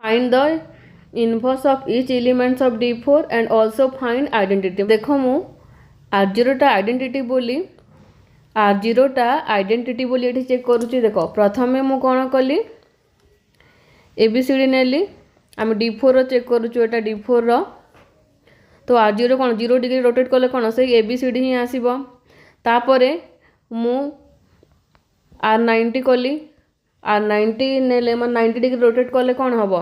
Find the inverse of each elements of D4 and also find identity. देखो मु R0 टा identity बोली R0 टा आइडेंटिटी बोली ये चेक करुच्ची। देख प्रथमे मु कौन कली ABCD नेली आम D4 चेक करुचु एटा D4 रो तो R0 कौन 0 डिग्री रोटेट कले कौन से ABCD ही आसीबो। तापरे मु R90 कली R90 नेले मन 90 डिग्री रोटेट कले कौन हबो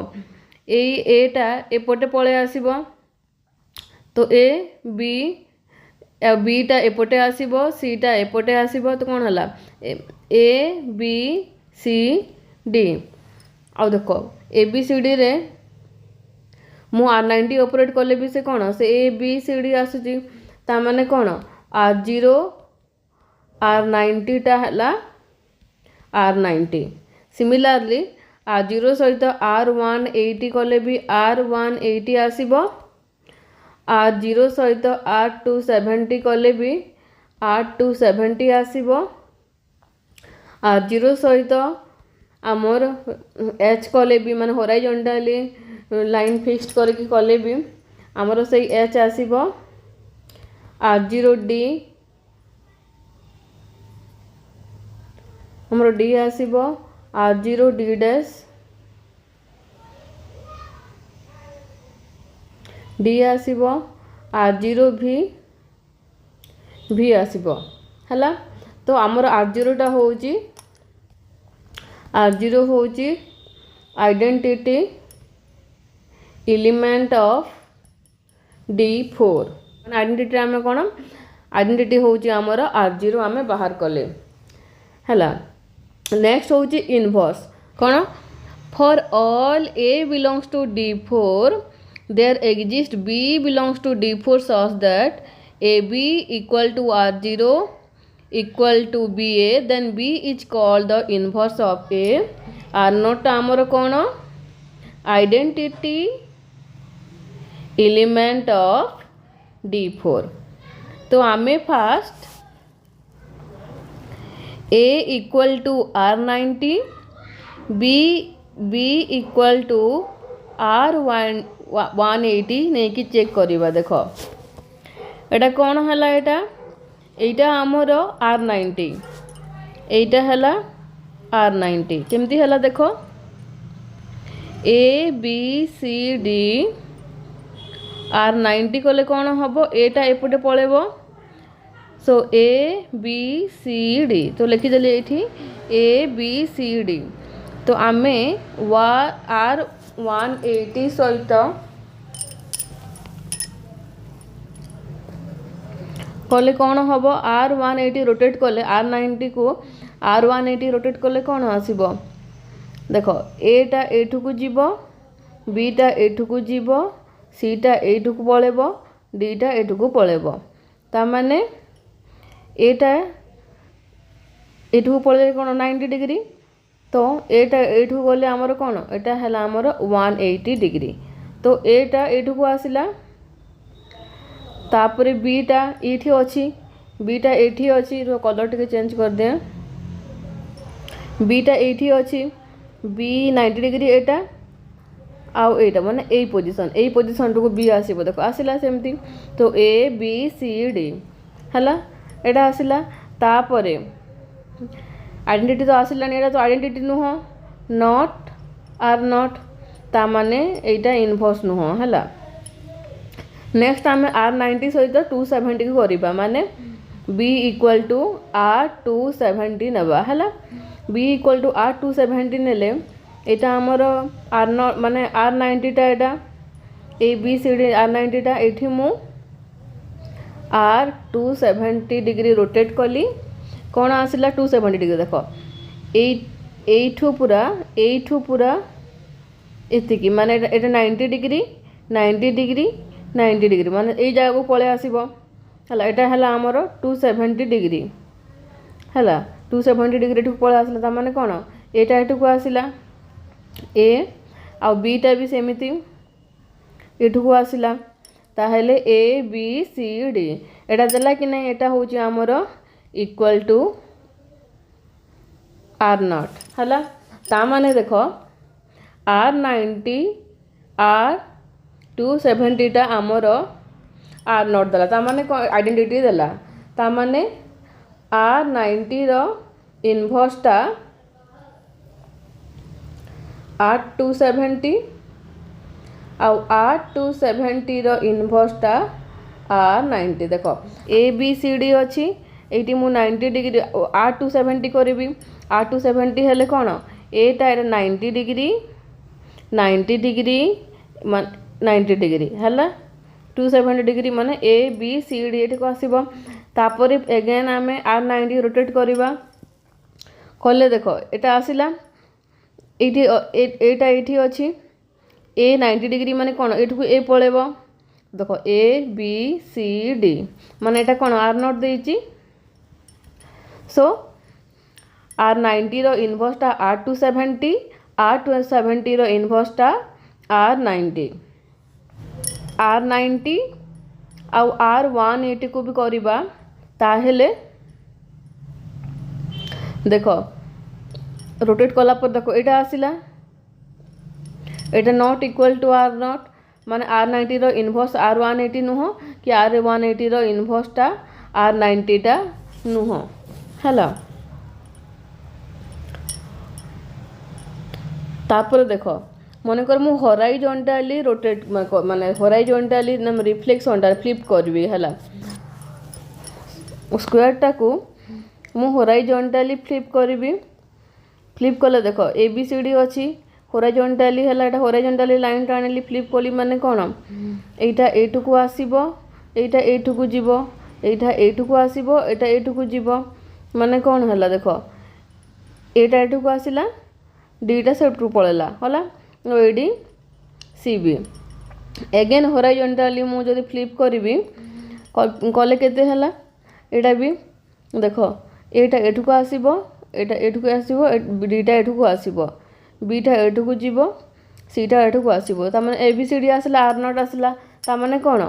एटा एपटे पळे आसीबो तो बी टा एपटे आसीबो सी टा एपटे आसीबो तो कौन हला ABCD। आ देखो ABCD रे मु R90 ऑपरेट कले भी से कौन से ABCD आसुची ता माने कौन R0 R90 टा हला R90। सिमिलरली R0 सहित R180 कले भी R180 आसीबो R0 सहित R270 कले भी R270 आसीबो R0 सहित आमर H कले भी माने हॉरिजॉन्टली लाइन फिक्स्ड करके कले भी आमर से H आसीबो R0D हमरो D आसीबो R0D dash D आसीबो R0V V आसीबो हला। तो आमर R0 टा होउची R0 होउची identity element of D4 identity आमे कोन आइडेंटिटी होउची आमर R0 आमे बाहर कले हला। नेक्स्ट होउची inverse cone for all A belongs to D4 there exists B belongs to D4 such that AB equal to R0 equal to BA then B is called the inverse of A। R0 आमर कोन identity element of D4। तो आमे fast A equal to R90 B equal to R180 नहीं कि check करिबा। देखो एटा कौन हला एटा आमर R90 एटा हला R90 केमती हला देखो ABCD R90 कले कौन हबो एटा एपटे पळेबो सो ABCD तो लिखि देली एठी ABCD। तो आमे R180 सहित कले कौन हबो R180 रोटेट कले R90 को R180 रोटेट कले कौन आसीबो। देखो एटा एठु को जीवो बी टा एठु को जीवो सी टा एठु को पळेबो डी टा एठु को पळेबो ता माने एटा एठु को पळे कोन 90 डिग्री तो एटा एठु गले हमर कोन एटा हला हमर 180 डिग्री। तो एटा एठु को आसिला तापरे बीटा एठी अछि बीटा एठी अछि तो कलर टिके चेंज कर दे बीटा एठी अछि बी 90 डिग्री एटा आउ एटा माने ए पोजीशन को बी आसीबो। देखो आसिला सेमती तो ABCD हला एटा आसिला तापरे आइडेंटिटी तो आसिला एटा तो आइडेंटिटी नुह नॉट आर नॉट ता माने एटा इनवर्स नुह हला। नेक्स्ट आमे R90 सहित 270 को करिबा माने B इक्वल टू R270 नबा हला। B इक्वल टू R270 नेले एटा हमर R0 माने R90 टा एटा ABCD R90 टा एठी मु R270 डिग्री रोटेट कली कौन आसिला 270 डिग्री। देखो एठू पूरा एतिकी माने एटा 90 डिग्री 90 डिग्री 90 डिग्री माने ए जगह को पळे आसीबो हला। एटा हला हमर 270 डिग्री हला 270 डिग्री ठू पळे आसिला ता माने कोन एटा एठू को आसिला ए आ बी टा भी सेमिति एठू को आसिला ताहेले ABCD एटा देला कि नहीं एटा होची हमर इक्वल टू R0 हला। ता माने देखो R90 R270 आमर R0 देला तामाने आइडेंटिटी देला तामाने R90 रो इनवर्सटा R270 आउ R270 रो इनवर्सटा R90 देखो ABCD अच्छी एटी मु 90 डिग्री R270 करी R270 हेले कौन एटा 90 डिग्री 90 डिग्री 90 डिग्री है 270 डिग्री माने ABCD ये को आसीबो तापर एगेन आमे R90 रोटेट करवा कले देखो एटा आसिला एटा एठी अछि A 90 डिग्री माने कौन एठू ए पळेबो देखो ABCD माने एटा कौन R0 देइची सो R90 रो इनवर्सटा R270 R270 रो इनवर्सटा R90 R90 आउ R180 को भी करिबा ताहेले देखो रोटेट कला पर देखो एटा आसिला एटा नॉट इक्वल टू R0 माने R90 रो इनवर्स R180 नुह कि R180 रो इनवर्सटा R90 टा नुह हला तापर देखो मन कर मु हॉराइजॉन्टली रोटेट माने हॉराइजॉन्टली नम रिफ्लेक्शनटा फ्लिप करबी हला स्क्वायर टा को मु हॉराइजॉन्टली फ्लिप करबी फ्लिप कले देखो ABCD अछि हॉराइजॉन्टली हला एटा हॉराइजॉन्टली लाइन टाणली फ्लिप कली माने कोन एटा एटु को आसीबो एटा एटु को जीवो एटा एटु को आसीबो एटा एटु को जीवो माने कोन हला देखो एटा एटु को आसिला डीटा सेप्टू पळेला होला एडी CB एगेन हॉराइजॉन्टली मु जदी फ्लिप करबी कले केते हला एटा भी देखो एटा एठु को आसीबो एटा एठु को आसीबो डीटा एठु को आसीबो बीटा एठु को जीवो सीटा एठु को आसीबो त माने ABCD आसला R0 आसला त माने कोन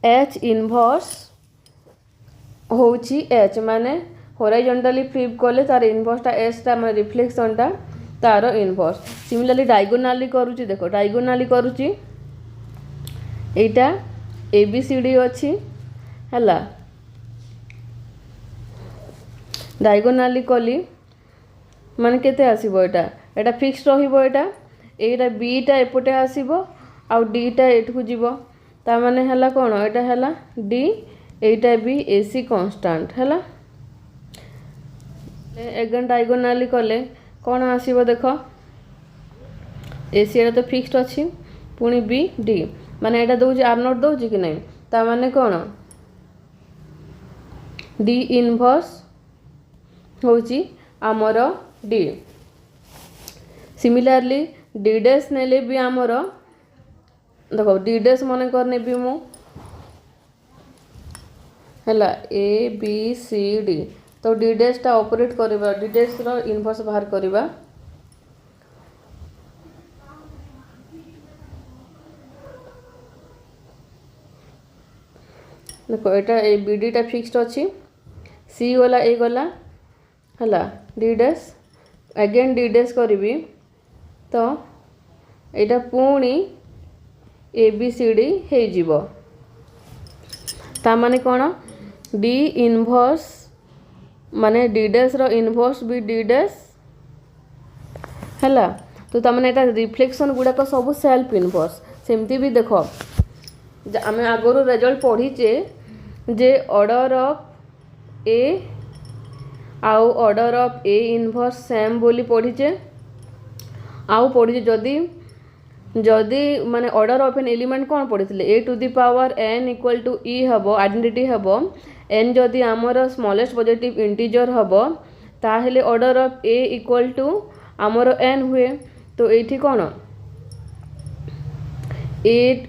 H इनवर्स होची H माने हॉराइजॉन्टली फ्लिप कले तार इनवर्सटा H ता माने रिफ्लेक्शनटा तार इनवर्स सिमिलरली डायगोनाली करूची देखो डायगोनाली करूची एटा ABCD अछि हला डायगोनाली कली माने केते आसीबो एटा फिक्स रहिबो एटा B टा एपटे आसीबो आ D टा एठु जीवो ता माने हला कोन एटा हला D एटा भी AC कांस्टेंट हला एगन डायगोनाली कले कौन आसीबो देखो AC एटा तो फिक्स्ड अछि पुनी B D माने एटा दउजी R0 दउजी कि नै ता माने कोन D इनवर्स होची आमर D सिमिलरली D डैश नेले भी आमर देखो D डैश माने करने भी मु हला ABCD तो D डैश टा ऑपरेट करबा D डैश रो इनवर्स बाहर करबा देखो एटा ए BD टा फिक्स्ड अछि C वाला ए गला हला D dash again D dash करबी तो एटा पुणी ABCD हे जीवो ता माने कोन D इनवर्स माने D डैश रो इनवर्स भी D डैश हला तो तमने एटा रिफ्लेक्शन गुडा को सब सेल्फ इनवर्स सेमती भी देखो आमे आगरो रिजल्ट पढ़ी जे ऑर्डर ऑफ A आउ order of A inverse same बोली पढ़ी आउ पढ़ी जदी माने ऑर्डर ऑफ एन एलिमेंट कौन पढ़ी A to the power n equal to E हबो आइडेंटिटी हबो n जदी आमर स्मॉलेस्ट पॉजिटिव इंटीजर हबो ताहेले order of A equal to आमर n हुए तो एठी कौन A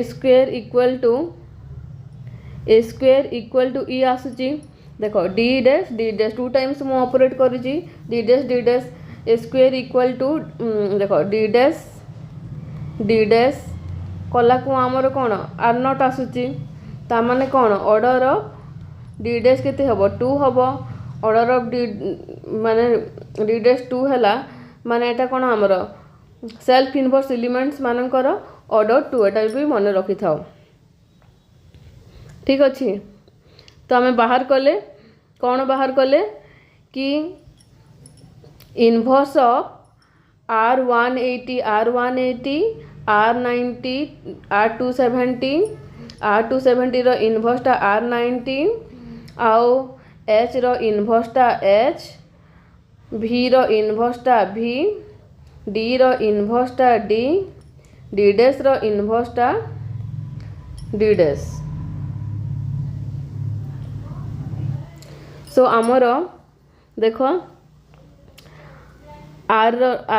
square equal to E आसुची देखो D डैश टू टाइम्स मु ऑपरेट करूची D dash A square equal to देखो D डैश कला को आमर कौन R0 आसुची ता माने कौन ऑर्डर ऑफ D डैश केते हबो 2 हबो ऑर्डर ऑफ D माने D डैश 2 हला माने एटा कौन आमर सेल्फ इनवर्स एलिमेंट्स मानकर ऑर्डर 2 एटा भी मन रखी था। ठीक अच्छे। तो आम बाहर कले कौन बाहर कले कि inverse of R180 R180 R90 R270 R270 row इनवर्सटा R90 आउ H रो इनवर्सटा H V रो इनवर्सटा V D रो इनवर्सटा D D डैश रो इनवर्सटा D डैश। सो आमर देख आर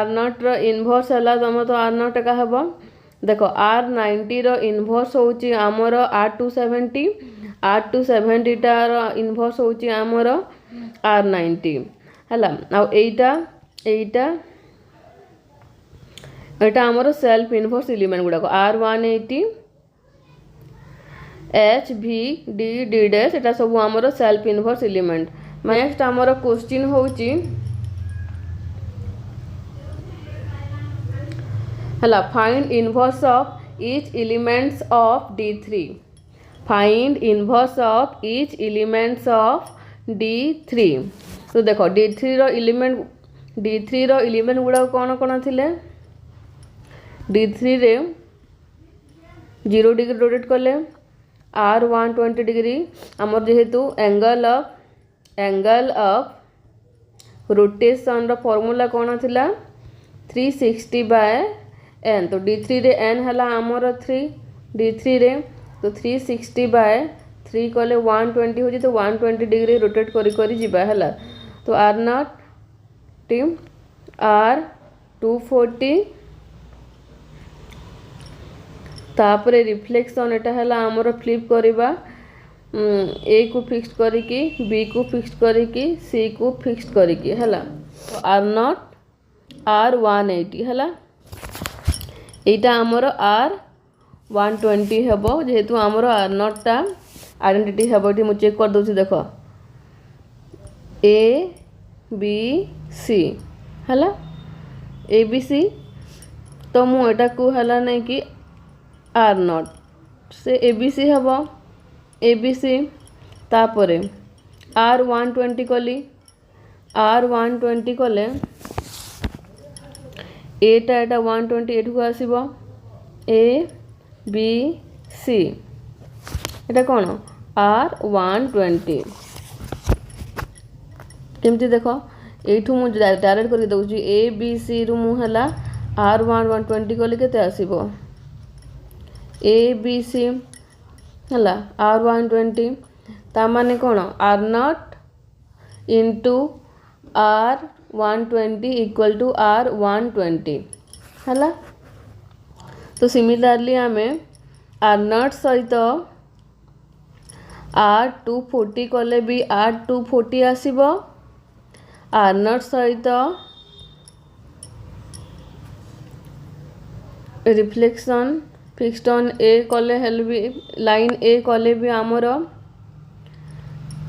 नॉट रो इनवर्स है तुम तो आर नॉट का हम देख R90 रो इनवर्स होची आमर R270 R270 टार इनवर्स होची आमर R90 है। आउ एटा आमर सेल्फ इनवर्स एलिमेंट गुड़ाक R180 H V D D dash एटा सब आमर सेल्फ इनवर्स एलिमेंट। नेक्स्ट आमर क्वेश्चन होची हला find inverse of each elements of D3 find inverse of each elements of D3। तो देखो D3 रो एलिमेंट गुड़ा कौन कौन थिले D3 रे 0 डिग्री रोटेट कले R120 डिग्री आमर जेहेतु एंगल ऑफ रोटेशन रो फॉर्मूला कौन थिला 360/n। तो D3 रे n हला आमर 3 D3 रे तो 360/3 कले 120 हो तो 120 डिग्री रोटेट करी जिबा हला। तो R0 R240 तापरे रिफ्लेक्शन एटा हला आमर फ्लिप करिबा A को फिक्स करिकी B को फिक्स करिकी C को फिक्स करिकी हला। तो R0 R180 हला एटा आमर R120 हेबो जेहेतु आमर R0 टा आइडेंटिटी हेबो। एटी मु चेक कर दोछि देखो A B C हला A B C। तो मु एटा को हला नै कि R0 से ABC हेबो ABC तापरे R120 कली R120 कले एटा 120 एठू को आसीबो A B C एटा कौन R120 केमती देखो एठू मु डायरेक्ट कर दउची A B C रु मु हला R120 कले केते आसीबो A B C हला R120 ता माने कौन R0 into R120 equal to R120 हला। तो सिमिलरली आमे R0 सहित R240 कले भी R240 आसीबो R0 सहित रिफ्लेक्शन फिक्स्ड ऑन A कले हेल भी लाइन A कले भी आमर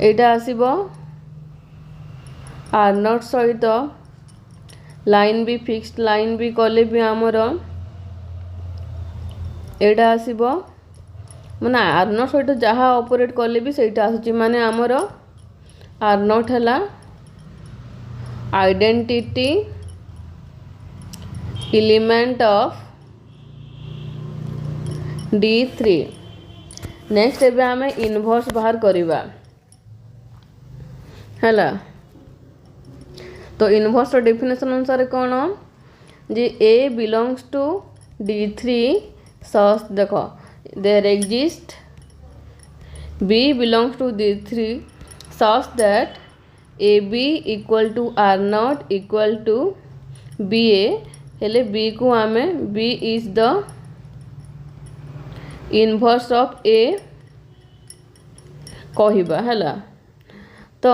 एटा आसीबो R0 सहित लाइन भी फिक्स्ड लाइन भी कले भी आमर एटा आसीबो माने R0 सहित जहाँ ऑपरेट कले भी सेटा आसुची माने आमर R0 हला identity element of D3। Next एबे आमे इनवर्स बाहर करिबा हला। तो इनवर्स रो डेफिनेशन अनुसार कौन जे A belongs to D3 such देखो there exist B belongs to D3 such that AB equal to R0 equal to BA हेले B को आमे B is the inverse of A कहिबा हला। तो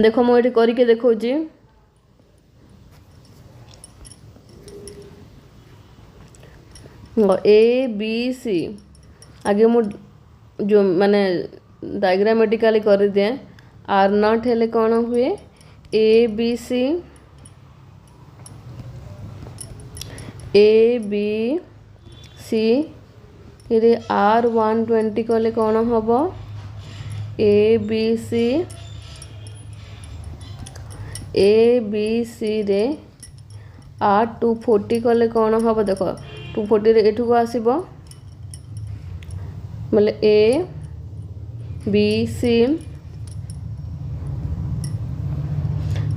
देखो मु एटी करके देखौची A B C आगे मु जो माने डायग्रामेटिकली कर दिए R0 हेले कौन हुए A B C A B C रे R120 कले कौन हम ए बी सी रे R240 कले कौन हम देख 240 रे एठू को आसीबो बोले ए बी सी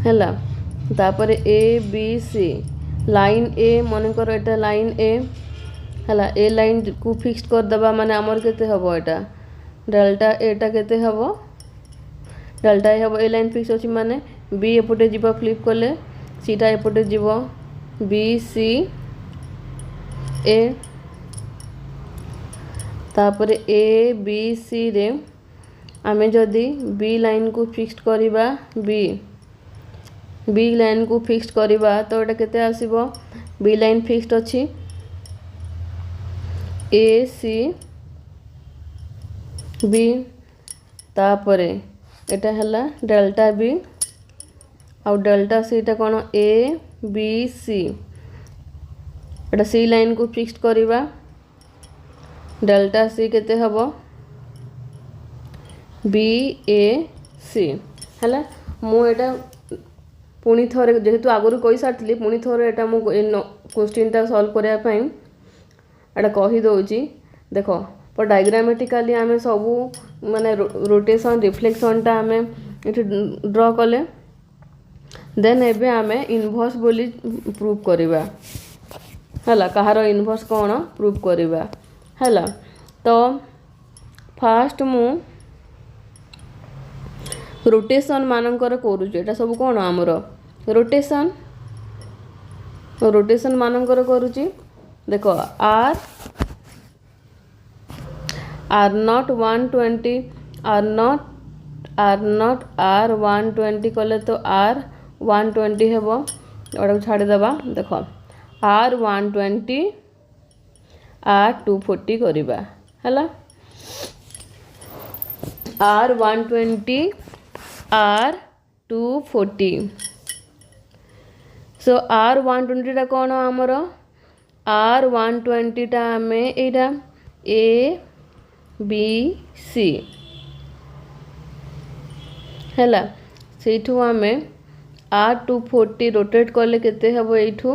हैला तापर ए बी सी लाइन ए मन कर एटा लाइन ए हैला ए लाइन को फिक्स कर दबा माने हमर केते हबो एटा डेल्टा एटा केते हबो डेल्टा ए हबो ए लाइन फिक्स अछि माने बी एपटे जीवा फ्लिप करले सीटा एपटे जीवो बी सी ए तापर ए बी सी रे आमे जदी बी लाइन को फिक्स करिबा बी लाइन को फिक्स करिबा तो एटा केते आसीबो बी लाइन फिक्स्ड अछि ए सी बी तापर एटा हला डेल्टा बी आउ डेल्टा सी टा कोन ए बी सी एटा सी लाइन को फिक्स करिबा डेल्टा सी केते हबो बी ए सी हला मु एटा पुणी थोरे जेहेतु आगुरी कहि सारथिली पुणी थोरे एटा मु क्वेश्चन टा सॉल्व करिया पई एटा कहि दउची देखो पर डायग्रामेटिकली आमे सबू माने रोटेशन रिफ्लेक्शन टा आमे एठी ड्रा कले देन एबे आमे इनवर्स बोली प्रूव करिबा हला कहार इनवर्स कोन प्रूव करिबा हला तो फास्ट मु रोटेशन मानकर करूछु एटा सब कोन हमरो रोटेशन मानकर करूची देखो R naught 120 R naught R 120 कले तो आर 120 हेबो ओडा छाड़ी दबा देखो आर 120 आर 240 करिबा हला आर 120 आर 240 सो आर 120 टा कोन हमर आर 120 टा आमे एटा ए बी सी हैला सेठू आमे आर 240 रोटेट करले केते हबो एठू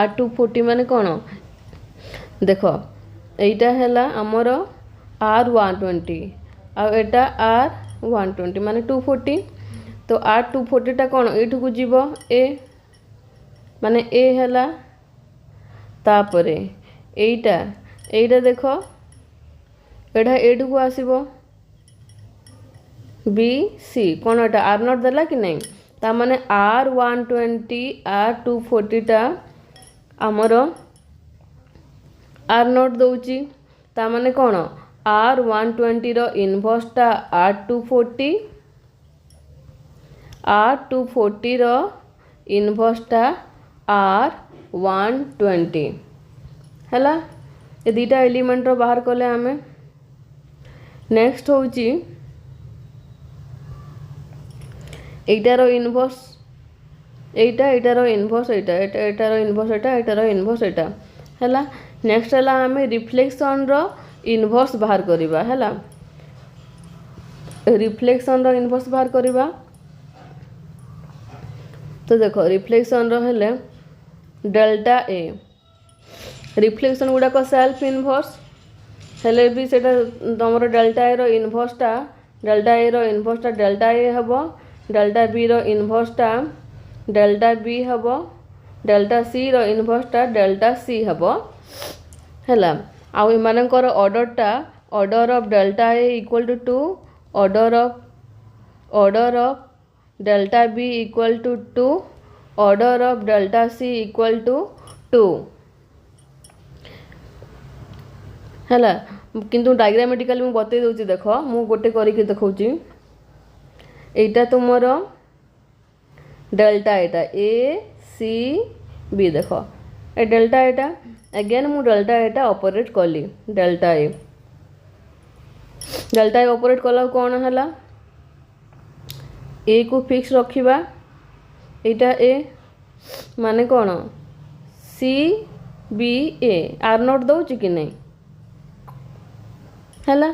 आर 240 माने कोन देखो एटा हैला हमर आर 120 आ एटा आर 120 माने 240 तो आर 240 टा कोन एठू को जीवो ए माने ए हैला तापरे एटा देखो एटा एठू को आसीबो B C cone Etah are not देला कि नहीं ता माने आर 120 आर 240 टा हमर आर नॉट दउची ता माने कोन आर 120 रो इनवर्स टा आर 240 रो इनवर्स टा आर 120 हैला ए दीटा एलिमेंट रो बाहर कले हमें नेक्स्ट होची एटारो इनवर्स एटारो इनवर्स एटारो इनवर्स एटारो इनवर्स एटा हैला नेक्स्ट हैला हमें रिफ्लेक्शन रो इनवर्स बाहर करिबा हैला रिफ्लेक्शन रो इनवर्स बाहर करिबा तो देखो रिफ्लेक्शन रो हेले डेल्टा ए रिफ्लेक्शन गुडा को सेल्फ इनवर्स हेले भी सेटा तमरो डेल्टा ए रो इनवर्स टा डेल्टा ए रो इनवर्स टा डेल्टा ए हबो डेल्टा बी रो इनवर्स टा डेल्टा बी हबो डेल्टा सी रो इनवर्स टा डेल्टा सी हबो हैला आउ इमानकर order of delta A equal to 2 order of delta B equal to 2 order of delta C equal to 2 हैला किंतु डायग्रामेटिकली मु बतै दउची देखो मु गोटे करी के देखौची एटा तुमर डेल्टा एटा ए सी बी देखो ए डेल्टा एटा अगेन मु डेल्टा एटा ऑपरेट कली डेल्टा ए ऑपरेट कला कोन हला ए को फिक्स रखिबा एटा ए माने कोन C B A are not दौच कि नहीं है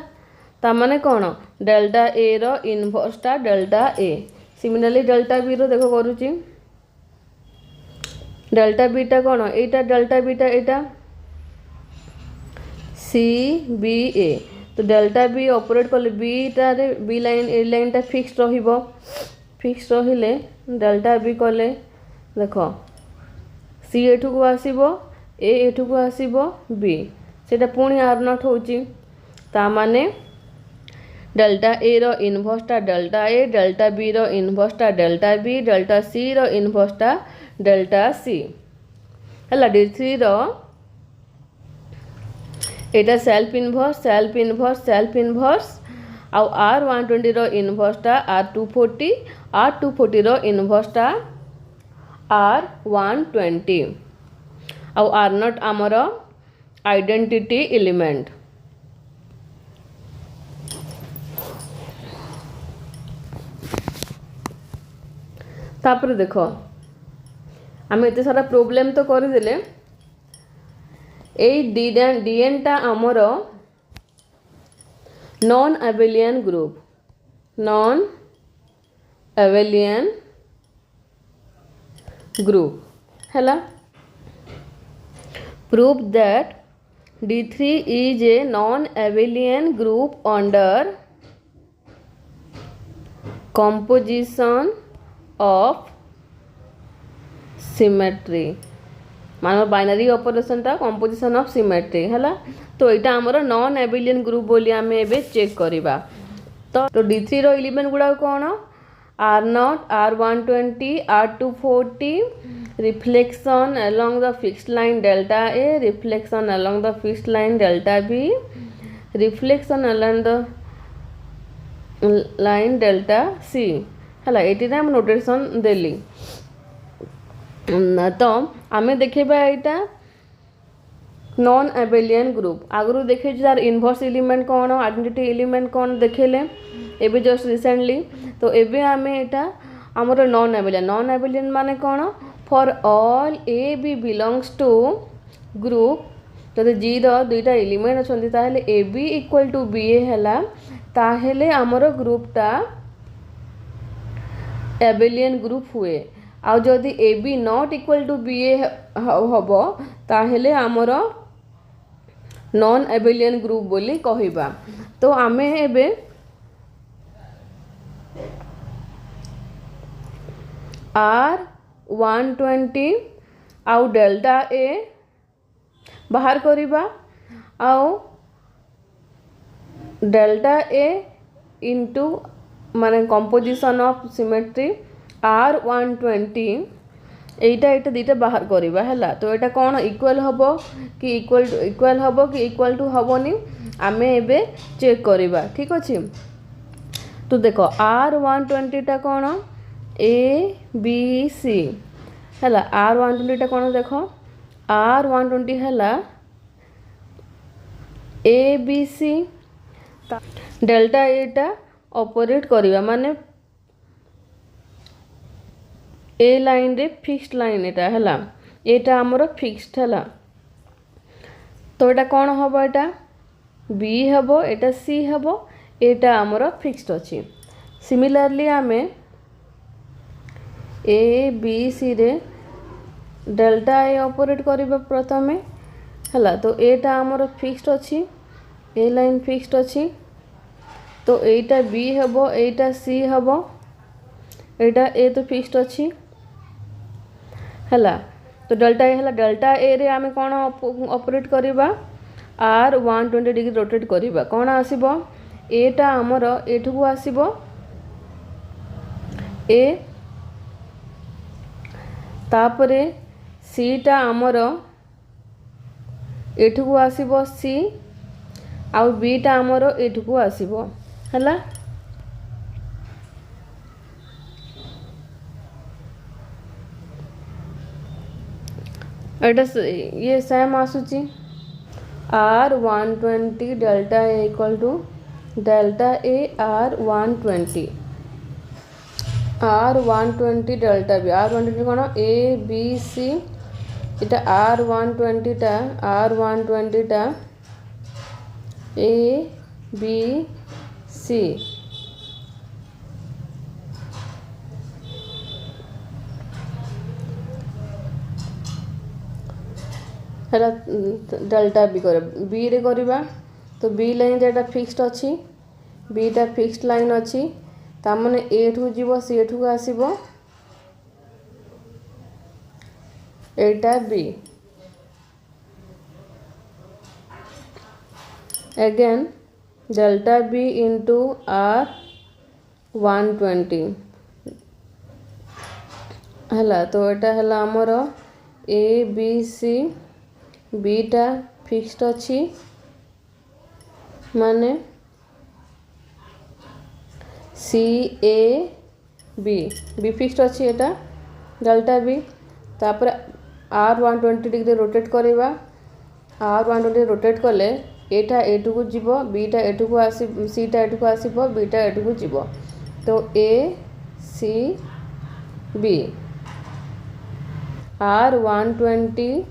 ताने कौन डेल्टा ए रो इनवर्सटा delta A similarly delta B रो देख करुच्ची डेल्टा बीटा कौन एटा डेल्टा बीटा एटा सी बी ए तो डेल्टा बी ऑपरेट कले बीटारे बी लाइन ए लाइनटा फिक्स रहिबो फिक्स रहिले डेल्टा बी कले देख सी एठू को आसीबो ए एठू को आसीबो बी सेटा पुणी आर नॉट होची ता माने डेल्टा ए रो इनवर्सटा डेल्टा ए डेल्टा बी रो इनवर्सटा डेल्टा बी डेल्टा सी रो इनवर्सटा डेल्टा सी है D3 रो एटा self inverse self inverse self inverse आउ R120 रो इनवर्सटा R240 R240 रो इनवर्सटा R120 आउ R नॉट आमर आइडेंटिटी एलिमेंट तापर देख आम एत सारा प्रोब्लेम तो करदेले डीएन टा आमर नॉन एबेलियन ग्रुप है prove that D3 is a non-abelian group under composition of symmetry मान बाइनरी ऑपरेशन टा कंपोजिशन ऑफ सिमेट्री है तो यहाँ आमर नॉन एबिलियन ग्रुप बोली आम एबे चेक करवा तो D3 रो एलिमेंट गुड़ा कौन R0 R120 R240 reflection along the fixed line delta A reflection along the fixed line delta B reflection along the line delta C है ये नोटेशन देली तो आम देखा यहाँ नॉन एबेलियन ग्रुप आगु देखे तार इनवर्स एलिमेंट कौन आइडेंटिटी एलिमेंट कौन देखेले एबे जस्ट रिसेंटली तो एबे आम यहाँ आमर नॉन एबेलियन माने कौन for all A B belongs to group जब जी रो दुईटा एलिमेंट अच्छा ताहले A B equal to B A है ताहले आमर ग्रुपटा एबेलियन ग्रुप हुए आउ जदि A B not equal to B A हम ताहले आमर नॉन एबेलियन ग्रुप बोली कहिबा तो आमे एबे R120 आउ डेल्टा ए बाहर करिबा आउ डेल्टा ए इंटू माने कंपोजिशन ऑफ सिमेट्री R120 एटा दीटा बाहर करवा है तो यहाँ कौन इक्वल हम कि इक्वल हम कि इक्वल टू हेनी आम एबे चेक करवा ठीक अच्छे तो देख R120 टा कौन ए बी सी है R120 टा कौन देख R120 है ए बी सी डेल्टा एटा ऑपरेट करवा माने ए लाइन रे फिक्स्ड लाइन एटा है एटा आमर फिक्स्ड है तो यहाँ कौन हम एटा बी हम एटा सी हम एटा आमर फिक्स्ड अच्छी सिमिलरली आम ए बी सी रे डेल्टा ए ऑपरेट करवा प्रथम है तो एटा आमर फिक्स्ड अच्छी ए लाइन फिक्स्ड अच्छी तो एटा बी हम एटा सी हम एटा ए तो फिक्स्ड अच्छी है तो डेल्टा ए है डेल्टा ए रे आमे कौन ऑपरेट करवा R120 डिग्री रोटेट करवा कौन आसीबो एटा आमर एठू को आसीबो ए तापरे सी टा आमर एठू को आसीबो सी आउ बी टा आमर एठू को आसीबो हला एटा ये सेम आसूची R120 delta A equal to delta A R120 R120 delta B R120 कौन ए बी सी এটা R120টা A B C ହେଲା डेल्टा B कर B रे करबा तो B लाइन जेटा फिक्स्ड अछि B टा फिक्स्ड लाइन अछि ता माने A ठु जीवो C ठु आसीबो एटा B again delta B into R120 हला तो एटा हला हमर A B C B टा फिक्स्ड अछि माने C A B B fixed अछि एटा डेल्टा B तापर R120 डिग्री रोटेट करबा R120 रोटेट कले एटा एटू को जीवो B टा एटू को आसी C टा एटू को आसीबो B टा एटू को जीवो तो A C B R120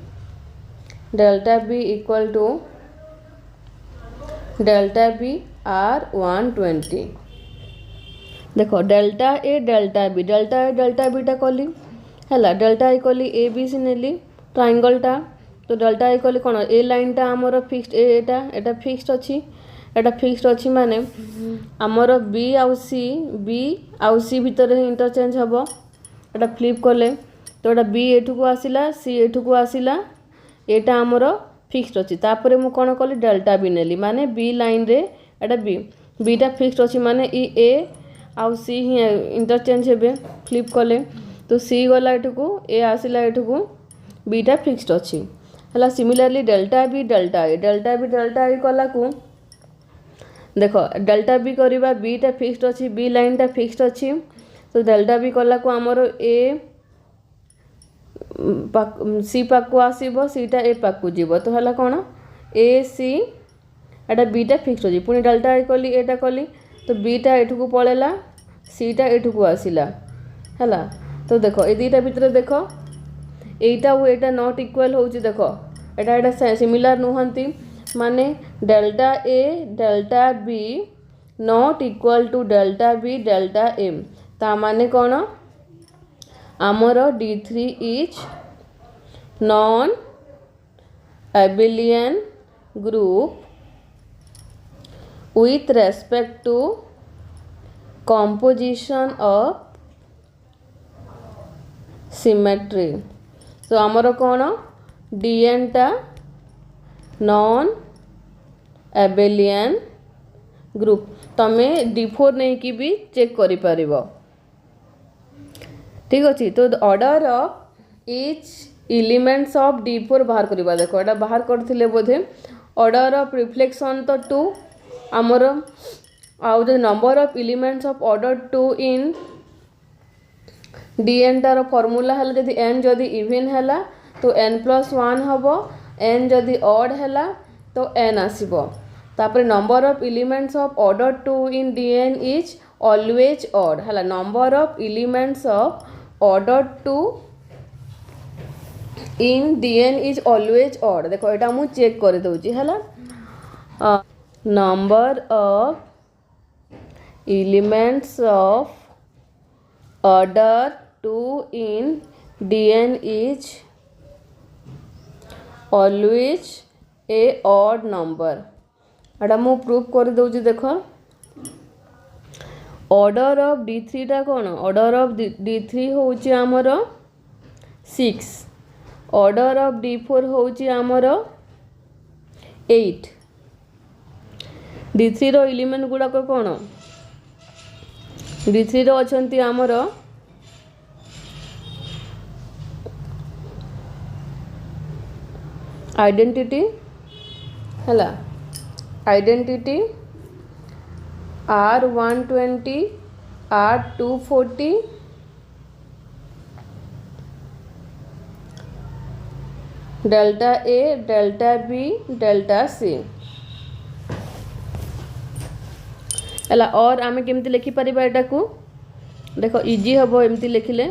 delta B equal to delta B R120 देखो डेल्टा A डेल्टा B टा कली हैला डेल्टा A कली A B C नेली ट्रायंगल टा तो डेल्टा A कली कोन ए लाइन टा हमर फिक्स्ड एटा फिक्स्ड अछि माने हमर B आउ C भीतर इंटरचेंज हबो एटा फ्लिप करले तो एटा B एठू को आसिला C एठू को आसिला एटा हमर फिक्स्ड अछि तापरे मु कोन कली डेल्टा B नेली माने B लाइन रे एटा B टा फिक्स्ड अछि माने ई A आउ C ही इंटरचेंज हेबे फ्लिप कले तो C गला एठू को A आसिला एठू को B टा फिक्स्ड अछि हला similarly delta B delta A कला को देखो डेल्टा B करबा B टा फिक्स्ड अछि B लाइन टा फिक्स्ड अछि तो डेल्टा B कला को हमर A C पाक को आसीबो C टा A पाक को जीवो तो हला कोन A C एटा B टा फिक्स्ड अछि पुनी डेल्टा A कली एटा कली तो B टा एठू को पळेला C टा एठू को आसिला हला तो देखो ए दीटा भीतर देखो एटा वो एटा नॉट इक्वल होउची देखो एटा सिमिलर नुहंती माने delta A delta B not equal to delta B delta A ता माने कोन आमर D3 is non abelian group with respect to composition of symmetry so आमर कोन DN टा नॉन abelian ग्रुप तमे D4 नहीं कि भी चेक करि परिबो ठीक अछि तो order of each elements of D4 बाहर करबा देखो एटा बाहर करथिले बोधे ऑर्डर ऑफ रिफ्लेक्शन तो 2 आमर आउ the number of elements of order 2 in DN तार फॉर्मूला हला जदि n जदि इवन हला तो n+1 हबो n जदि ऑड हला तो n आसीबो तापर number of elements of order 2 in DN is always odd हला number of elements of order 2 in DN is always odd देखो एटा मु चेक कर दउची हला number of elements of order 2 in DN is always a odd number एटा मु proof कर दउची देखो ऑर्डर ऑफ D3 टा कोन ऑर्डर ऑफ D3 होउची हमर 6 ऑर्डर ऑफ D4 होउची हमर 8 D3 रो एलिमेंट गुडा को कोन D3 रो अछंती हमर आइडेंटिटी हला identity R120 R240 delta A delta B delta C हला और आमे केमती लिखि परिबा एटा को देखो इजी हबो एमती लिखिले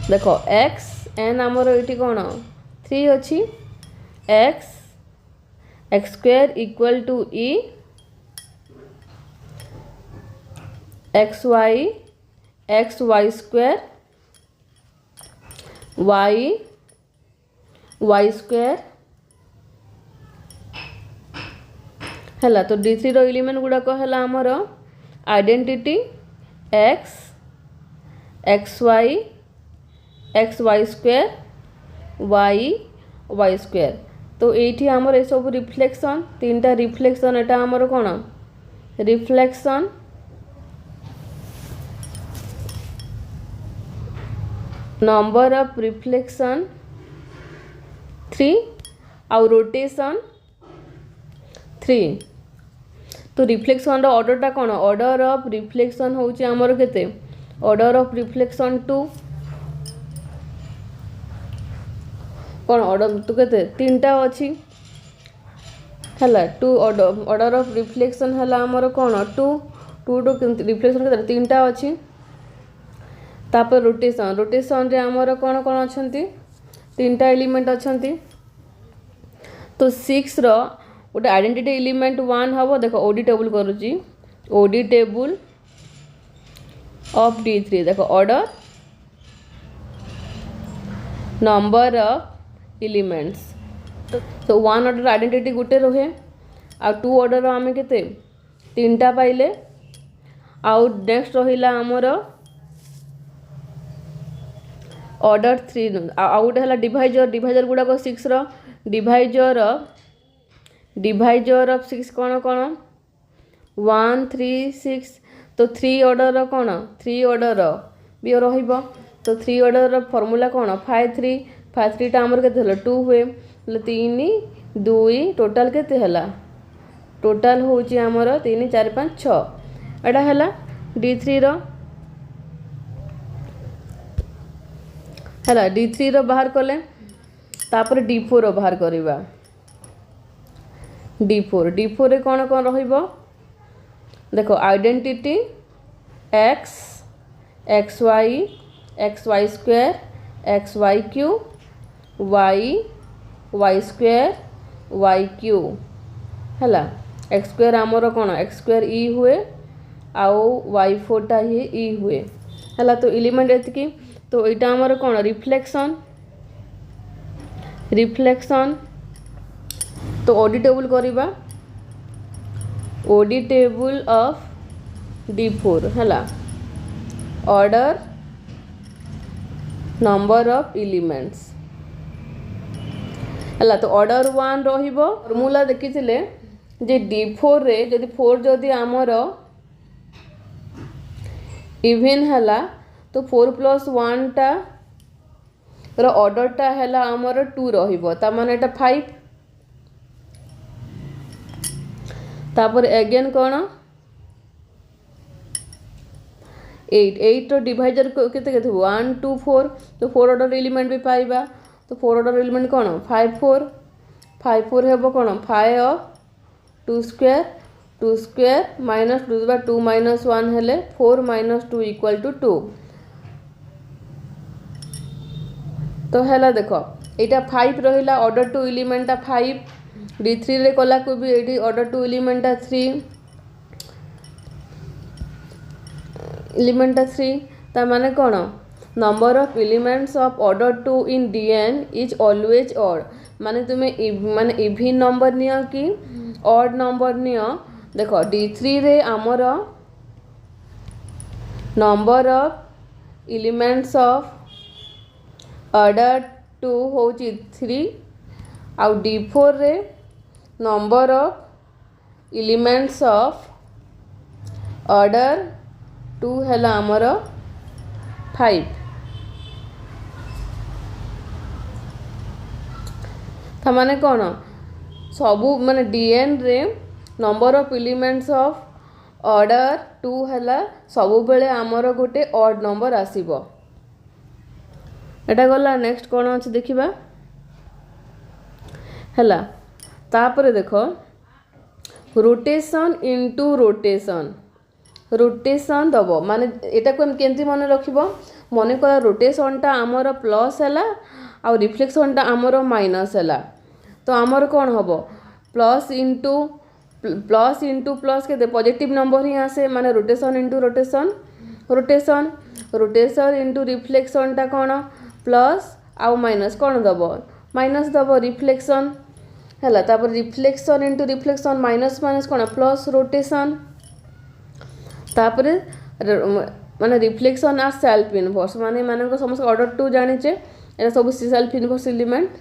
देखो x n आमर ये कौन 3 अच्छी x square equal to e x y square y square है। तो D3 रो एलिमेंट गुड़ाक है आमर identity x y square y square. तो ये आमर ये सब रिफ्लेक्शन 3टा रिफ्लेक्शन एटा आमर कौन रिफ्लेक्शन नंबर ऑफ रिफ्लेक्शन 3 आउ रोटेशन 3। तो रिफ्लेक्शन रो ऑर्डर टा कौन ऑर्डर ऑफ रिफ्लेक्शन होची आमर केते ऑर्डर ऑफ रिफ्लेक्शन 2 कौन ऑर्डर तो केते 3टा अच्छी है 2 ऑर्डर ऑफ रिफ्लेक्शन है आमर कौन 2 रिफ्लेक्शन केते 3टा अच्छी। तापर रोटेशन रे आमर कौन कौन अच्छंती 3टा एलिमेंट अच्छंती। तो 6 रो गोटे आइडेंटिटी एलिमेंट 1 हम देख ओडी टेबल करुच्ची ओडी टेबल ऑफ D3 देख ऑर्डर नंबर ऑफ एलिमेंट्स। तो 1 ऑर्डर आइडेंटिटी गोटे रहे आ 2 ऑर्डर आम के 3टा पाइले आउ नेक्स्ट रहा आमर ऑर्डर 3 आउ गोटे है डिवाइजर गुड़ाक 6 रो डिवाइजर ऑफ 6 कौन कौन 1 3 6। तो 3 ऑर्डर कौन 3 ऑर्डर भी रहिबो। तो 3 ऑर्डर फॉर्मूला कौन 5 3 टा आमर केते 2 हुए 3 2 टोटाल केते हला टोटाल होची आमर 3 4 5 6 एटा हला D3 रो हला D3 रो बाहर कले। तापर D4 रो बाहर करिबा D4 रे कौन कौन रहिबो देखो identity x y square xy Q y square y Q है x स्क्वायर आमर कौन x स्क्वायर e हुए आउ y4 टा ही e हुए है। तो एलिमेंट एतिकी। तो यहाँ आमर कौन रिफ्लेक्शन तो ओडी टेबल करिबा ओडी टेबल ऑफ D4 है ऑर्डर नंबर ऑफ एलिमेंट्स है। तो ऑर्डर 1 रहिबो फॉर्मूला देखिथिले जे D4 रे जदि 4 जदि आमर इवन है तो 4 + 1 टा रो ऑर्डर टा है आमर 2 रहिबो ता माने एटा 5। तापर अगेन कौन 8 रो डिवाइजर केते 1 2 4। तो 4 ऑर्डर एलिमेंट भी पाइबा। तो 4 ऑर्डर एलिमेंट कौन 5 4 हेबो कौन 5 2 स्क्वायर माइनस 2 माइनस 1 हेले 4 - 2 = 2। तो है देखो यहाँ 5 रहा ऑर्डर 2 एलिमेंट 5 D3 रे कला को भी ये ऑर्डर 2 एलिमेंट 3 ता माने कौन number of elements of order 2 in Dn is always odd. माने तुम्हें माने इवन नंबर नियो कि ऑड नंबर नियो। देखो D3 रे आमर number of elements of order 2 होची 3 आउ D4 रे number of elements of order 2 है आमर 5। था माने कौन सबू माने Dn रे number of elements of order 2 है सबु बेले आमर गोटे ऑड नंबर आसीबो। एटा गला नेक्स्ट कौन अच्छे देखा है। तापर देखो रोटेशन इनटू रोटेशन दब माने एटा को केमती मन रखिबो मनेकर रोटेशनटा आमर प्लस है आ रिफ्लेक्शनटा आमर माइनस है तो आमर कौन हम प्लस इंटू प्लस के पॉजिटिव नंबर ही आसे माने rotation into rotation rotation rotation into रिफ्लेक्शनटा कौन प्लस आउ माइनस कौन दब माइनस दब रिफ्लेक्शन है तापर reflection into reflection minus minus कौन प्लस रोटेशन तापर माने रिफ्लेक्शन आर सेल्फ इनवर्स माने मानक समस्त ऑर्डर 2 जानिचे एटा सब सेल्फ इनवर्स एलिमेंट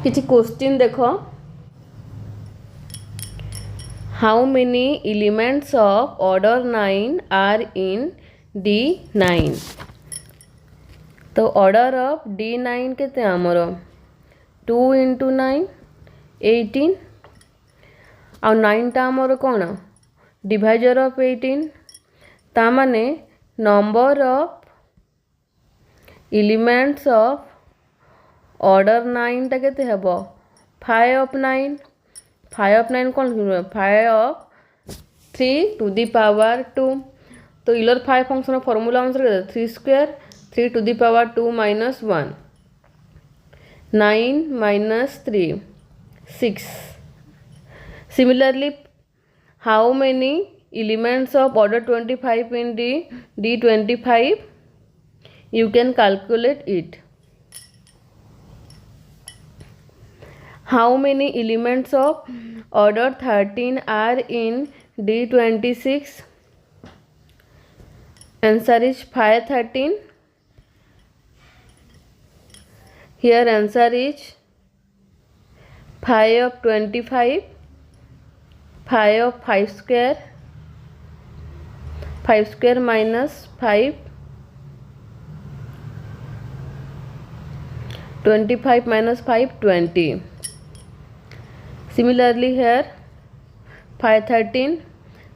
किछि क्वेश्चन देखो how many elements of order 9 are in D9 तो ऑर्डर ऑफ D9 केते आमर 2 इंटू 9 18 आ 9 टा आमर कौन डिवाइजर ऑफ 18 ता माने number of elements of order 9 टा केते हेबो 5 ऑफ 9 कौन 5 ऑफ 3 टू दी पावर 2 तो इलर 5 फंक्शन फॉर्मूला अनुसार 3 square 3 to the power 2 minus 1 9 minus 3 6 Similarly, how many elements of order 25 in D25? You can calculate it. How many elements of order 13 are in D26? Answer is 513. Here answer is 5 of 25. 5 of 5 square minus 5 25 minus 5 20 similarly here 13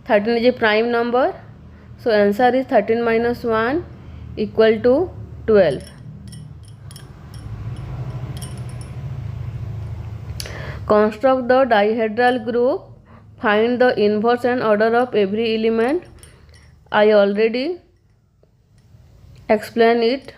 is a prime number so answer is 13 minus 1 equal to 12 construct the dihedral group. Find the inverse and order of every element. I already explained it.